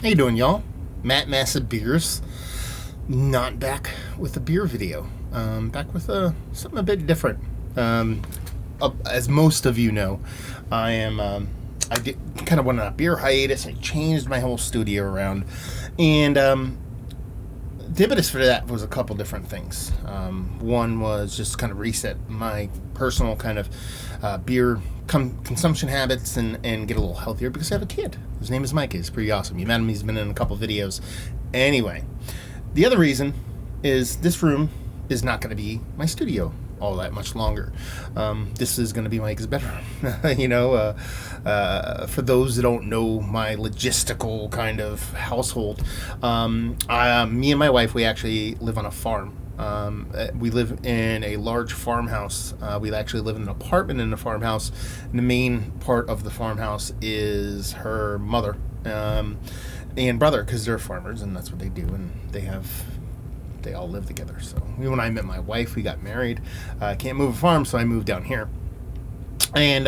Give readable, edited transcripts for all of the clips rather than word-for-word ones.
How you doing, y'all? Matt Massive Beers. Not back with a beer video. Back with something a bit different. As most of you know, I did kind of went on a beer hiatus. I changed my whole studio around, and the impetus for that was a couple different things. One was just kind of reset my personal kind of beer consumption habits and get a little healthier because I have a kid. His name is Mike. He's pretty awesome. You met him. He's been in a couple videos. Anyway, the other reason is this room is not going to be my studio all that much longer. This is going to be Mike's bedroom. For those that don't know my logistical kind of household, me and my wife, we actually live on a farm. We live in a large farmhouse. We actually live in an apartment in the farmhouse. And the main part of the farmhouse is her mother and brother, because they're farmers and that's what they do. And they all live together. So when I met my wife, we got married. I can't move a farm, so I moved down here. And,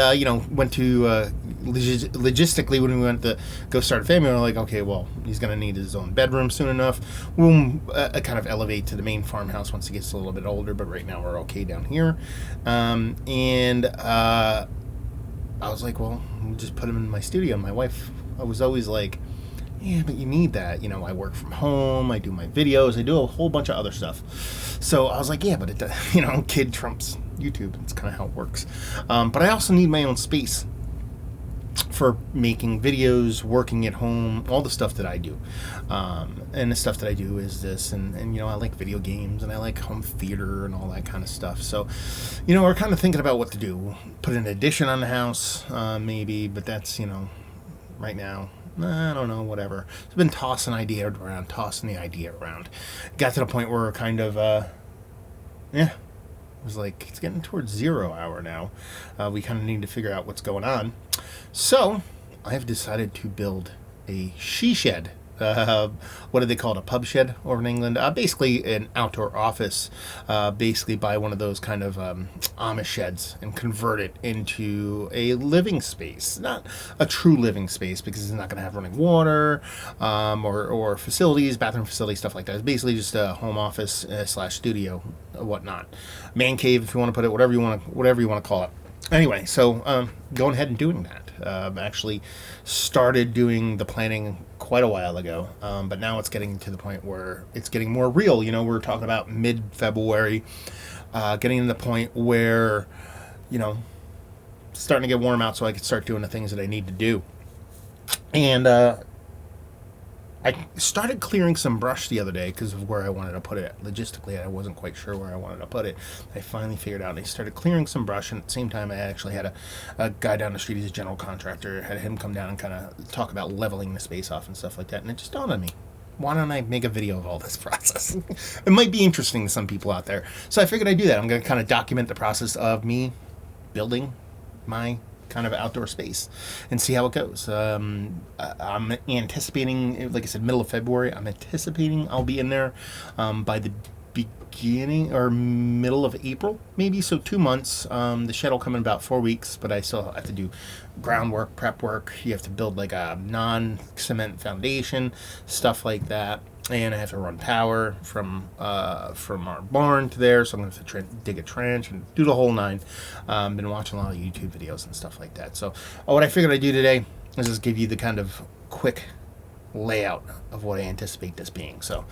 went to, logistically, when we went to go start a family, we were like, okay, well, he's going to need his own bedroom soon enough. We'll kind of elevate to the main farmhouse once he gets a little bit older, but right now we're okay down here. I was like, well, we'll just put him in my studio. My wife, I was always like, yeah, but you need that. I work from home, I do my videos, I do a whole bunch of other stuff. So I was like, yeah, but kid trumps YouTube. That's kind of how it works. But I also need my own space for making videos, working at home, all the stuff that I do. And the stuff that I do is this, and I like video games, and I like home theater and all that kind of stuff. So, we're kind of thinking about what to do. Put an addition on the house, maybe, but that's, right now, I don't know, whatever. I've been tossing the idea around. Got to the point where kind of, it was like, it's getting towards 0 hour now. We kind of need to figure out what's going on. So, I've decided to build a she shed. What do they call it? A pub shed over in England? Basically an outdoor office. Basically buy one of those kind of Amish sheds and convert it into a living space. Not a true living space because it's not going to have running water or facilities, bathroom facilities, stuff like that. It's basically just a home office / studio, whatnot. Man cave, if you want to put it, whatever you want to call it. Anyway, so going ahead and doing that. Actually started doing the planning quite a while ago, but now it's getting to the point where it's getting more real. We're talking about mid-February, getting to the point where, starting to get warm out so I can start doing the things that I need to do. And I started clearing some brush the other day because of where I wanted to put it. Logistically, I wasn't quite sure where I wanted to put it. I finally figured out. I started clearing some brush, and at the same time, I actually had a guy down the street. He's a general contractor. Had him come down and kind of talk about leveling the space off and stuff like that. And it just dawned on me, why don't I make a video of all this process? It might be interesting to some people out there. So I figured I'd do that. I'm going to kind of document the process of me building my kind of outdoor space and see how it goes. I'm anticipating, like I said, middle of February. I'm anticipating I'll be in there by the beginning or middle of April, maybe. So 2 months. The shed will come in about 4 weeks, but I still have to do groundwork, prep work. You have to build like a non-cement foundation, stuff like that. And I have to run power from our barn to there, so I'm going to have to dig a trench and do the whole nine. Been watching a lot of YouTube videos and stuff like that. So what I figured I'd do today is just give you the kind of quick layout of what I anticipate this being. So,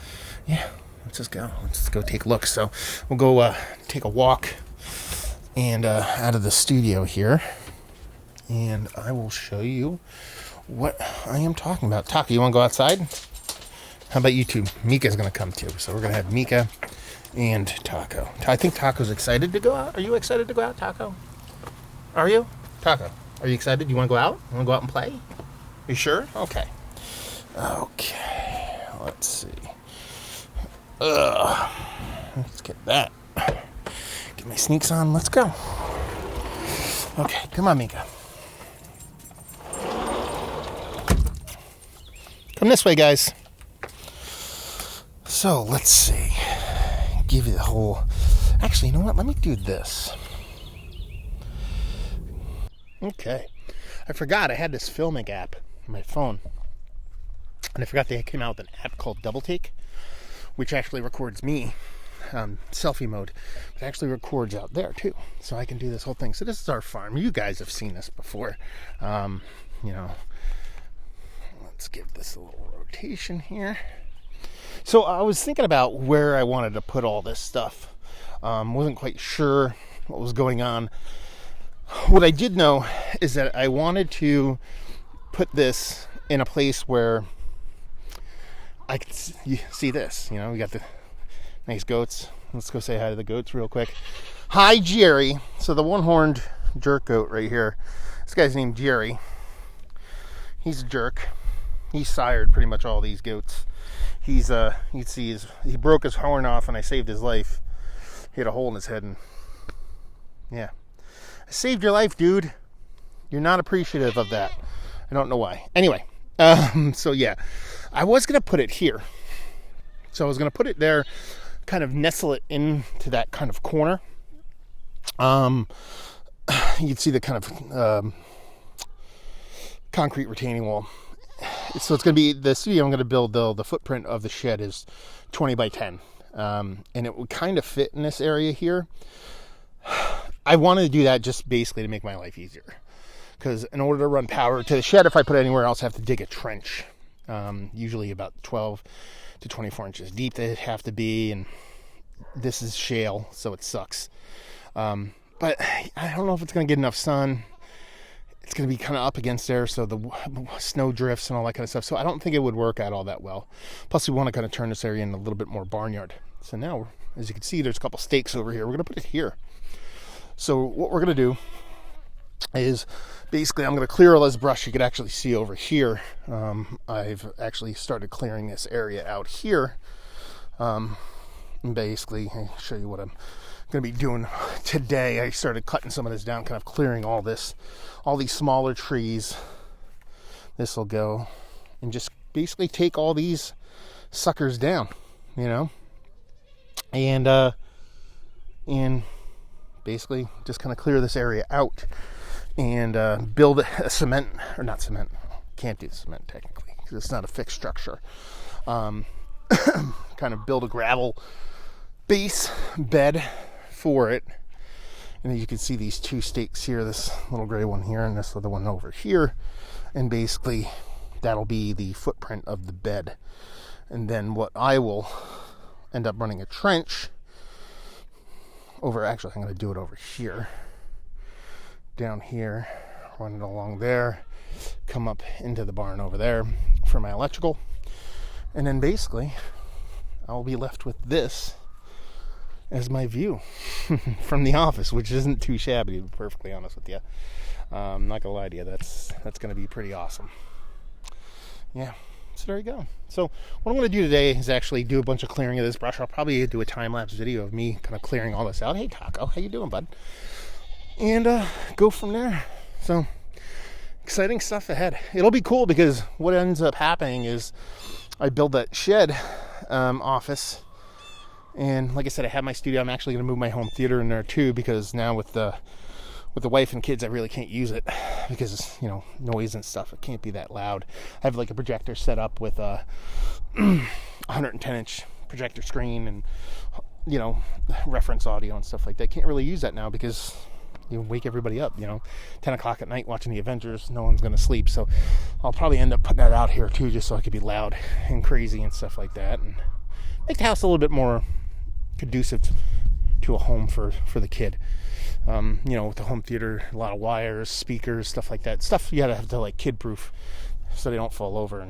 yeah, let's just go. Let's just go take a look. So we'll go take a walk and out of the studio here, and I will show you what I am talking about. Taka, you want to go outside? How about you two? Mika's going to come too. So we're going to have Mika and Taco. I think Taco's excited to go out. Are you excited to go out, Taco? Are you? Taco, are you excited? You want to go out? You want to go out and play? You sure? Okay. Okay. Let's see. Let's get that. Get my sneaks on. Let's go. Okay. Come on, Mika. Come this way, guys. So, let's see. Give you the whole... Actually, you know what? Let me do this. Okay. I forgot I had this filming app on my phone. And I forgot they came out with an app called Double Take, which actually records me, selfie mode. It actually records out there too, so I can do this whole thing. So this is our farm. You guys have seen this before. You know, let's give this a little rotation here. So I was thinking about where I wanted to put all this stuff. Wasn't quite sure what was going on. What I did know is that I wanted to put this in a place where I could see this. You know, we got the nice goats. Let's go say hi to the goats real quick. Hi, Jerry. So the one-horned jerk goat right here. This guy's named Jerry. He's a jerk. He sired pretty much all these goats. He's you can see he broke his horn off and I saved his life. He had a hole in his head and yeah. I saved your life, dude. You're not appreciative of that. I don't know why. Anyway, so yeah. I was going to put it here. So I was going to put it there, kind of nestle it into that kind of corner. You can see the kind of concrete retaining wall. So it's going to be, the studio I'm going to build, though, the footprint of the shed is 20 by 10. And it would kind of fit in this area here. I wanted to do that just basically to make my life easier. Because in order to run power to the shed, if I put it anywhere else, I have to dig a trench. Usually about 12 to 24 inches deep they have to be. And this is shale, so it sucks. But I don't know if it's going to get enough sun. It's going to be kind of up against there, so the snow drifts and all that kind of stuff. So I don't think it would work out all that well. Plus, we want to kind of turn this area into a little bit more barnyard. So now, as you can see, there's a couple stakes over here. We're going to put it here. So what we're going to do is basically I'm going to clear all this brush you could actually see over here. I've actually started clearing this area out here. And basically, I'll show you what I'm going to be doing today. I started cutting some of this down, kind of clearing all these smaller trees. This will go and just basically take all these suckers down, you know, and basically just kind of clear this area out and build a cement, or not cement, can't do cement technically because it's not a fixed structure. Kind of build a gravel base bed for it. And you can see these two stakes here, this little gray one here and this other one over here. And basically that'll be the footprint of the bed. And then what I will end up running a trench over, actually I'm going to do it over here. Down here, run it along there, come up into the barn over there for my electrical. And then basically I'll be left with this as my view from the office, which isn't too shabby, to be perfectly honest with you. I'm not gonna lie to you, that's gonna be pretty awesome. Yeah, so there you go. So what I'm gonna do today is actually do a bunch of clearing of this brush. I'll probably do a time-lapse video of me kind of clearing all this out. Hey Taco, how you doing, bud? And go from there. So exciting stuff ahead. It'll be cool because what ends up happening is I build that shed office. And like I said, I have my studio. I'm actually going to move my home theater in there too, because now with the wife and kids, I really can't use it because, you know, noise and stuff. It can't be that loud. I have like a projector set up with a 110-inch projector screen and, you know, reference audio and stuff like that. Can't really use that now because you wake everybody up, you know, 10 o'clock at night watching the Avengers. No one's going to sleep. So I'll probably end up putting that out here too, just so I could be loud and crazy and stuff like that. And make the house a little bit more conducive to a home for the kid. You know, with the home theater, a lot of wires, speakers, stuff like that. Stuff you gotta have to like kid proof so they don't fall over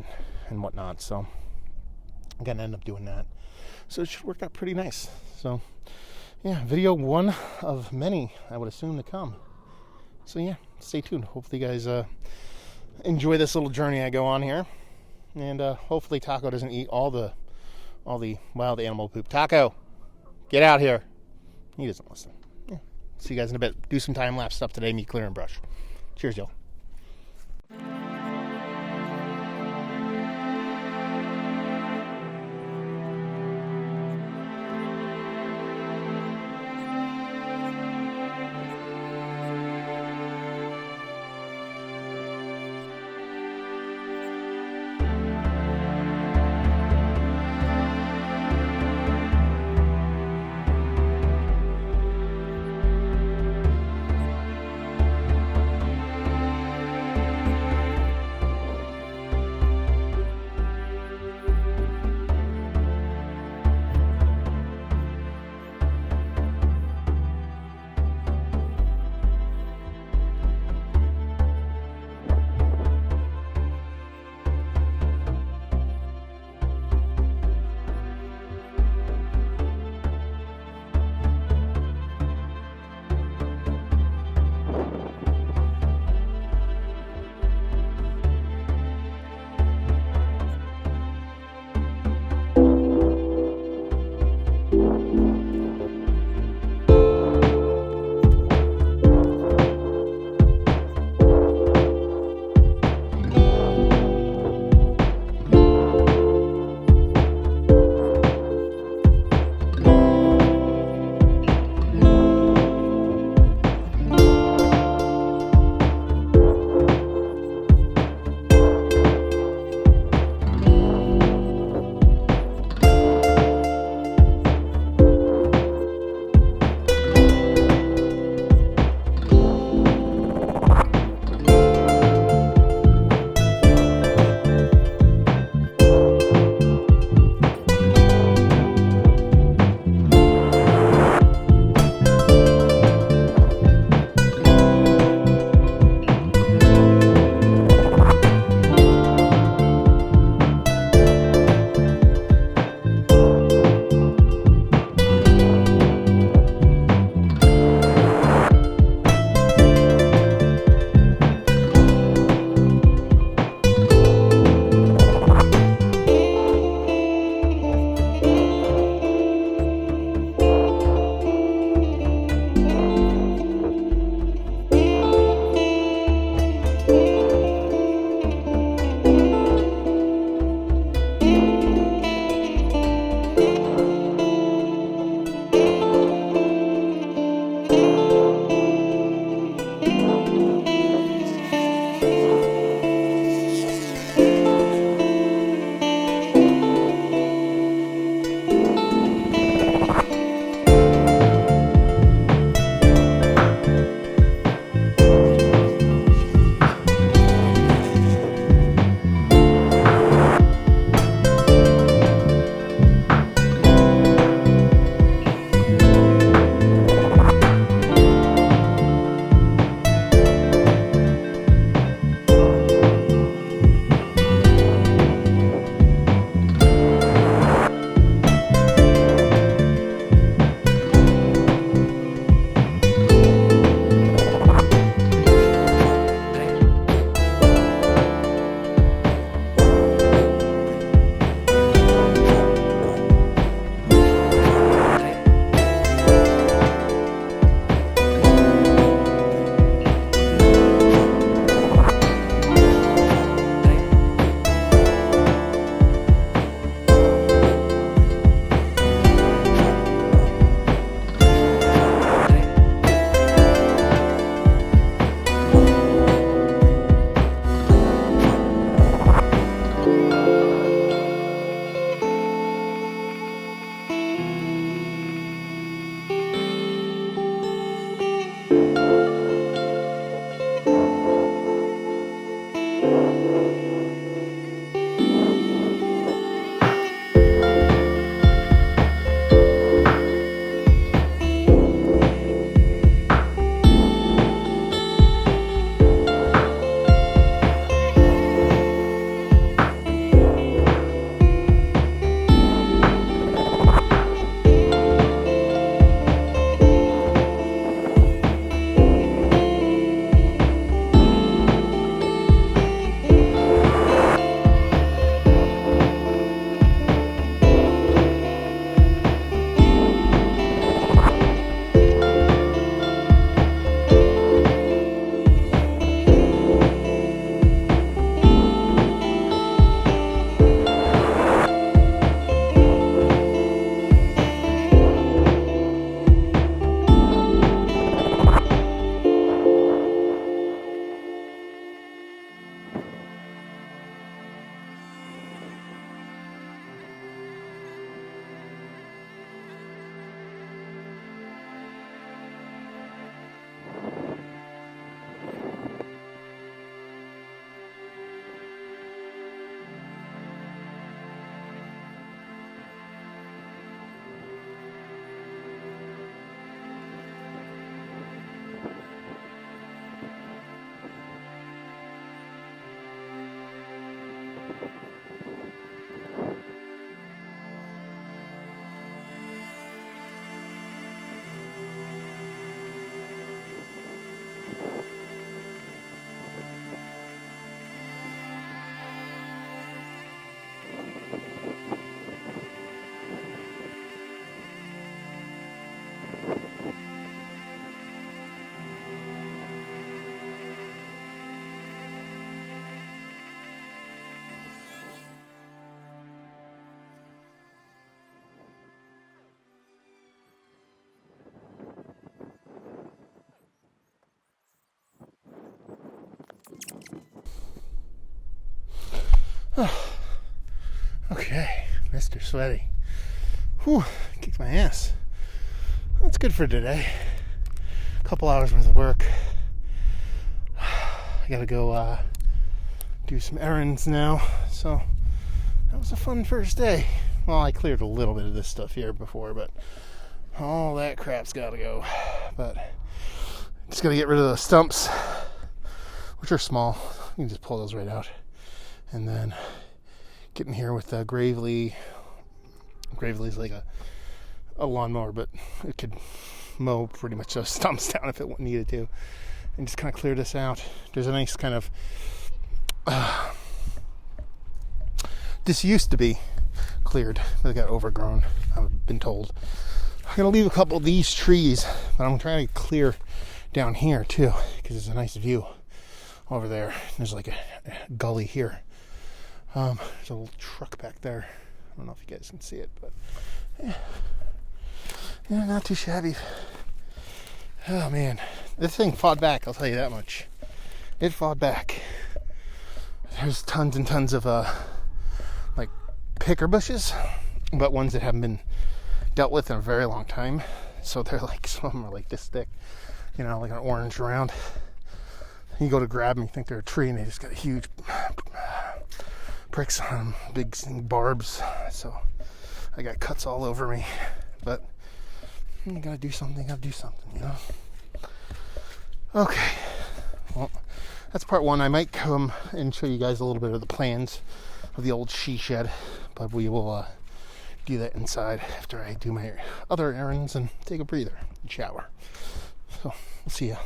and whatnot. So I'm gonna end up doing that. So it should work out pretty nice. So yeah, video one of many, I would assume, to come. So yeah, stay tuned. Hopefully you guys enjoy this little journey I go on here. And hopefully Taco doesn't eat all the wild animal poop. Taco, get out here. He doesn't listen. Yeah. See you guys in a bit. Do some time-lapse stuff today, me clearing brush. Cheers, y'all. Okay, Mr. Sweaty. Whew, kicked my ass. That's good for today. A couple hours worth of work. I gotta go do some errands now. So that was a fun first day. Well, I cleared a little bit of this stuff here before, but all that crap's gotta go. But just gotta get rid of the stumps, which are small. You can just pull those right out. And then get in here with Gravely. Gravely's like a lawnmower, but it could mow pretty much those stumps down if it needed to. And just kind of clear this out. There's a nice kind of... this used to be cleared, but it got overgrown, I've been told. I'm going to leave a couple of these trees, but I'm trying to clear down here too, because there's a nice view over there. There's like a gully here. There's a little truck back there. I don't know if you guys can see it, but yeah, not too shabby. Oh man, this thing fought back, I'll tell you that much. It fought back. There's tons and tons of like picker bushes, but ones that haven't been dealt with in a very long time. So they're like, some of them are like this thick, you know, like an orange round. You go to grab them, you think they're a tree, and they just got huge pricks on them, big barbs. So I got cuts all over me. But I gotta do something, you know. Okay, well, that's part one. I might come and show you guys a little bit of the plans of the old she shed, but we will do that inside after I do my other errands and take a breather and shower. So we'll see ya.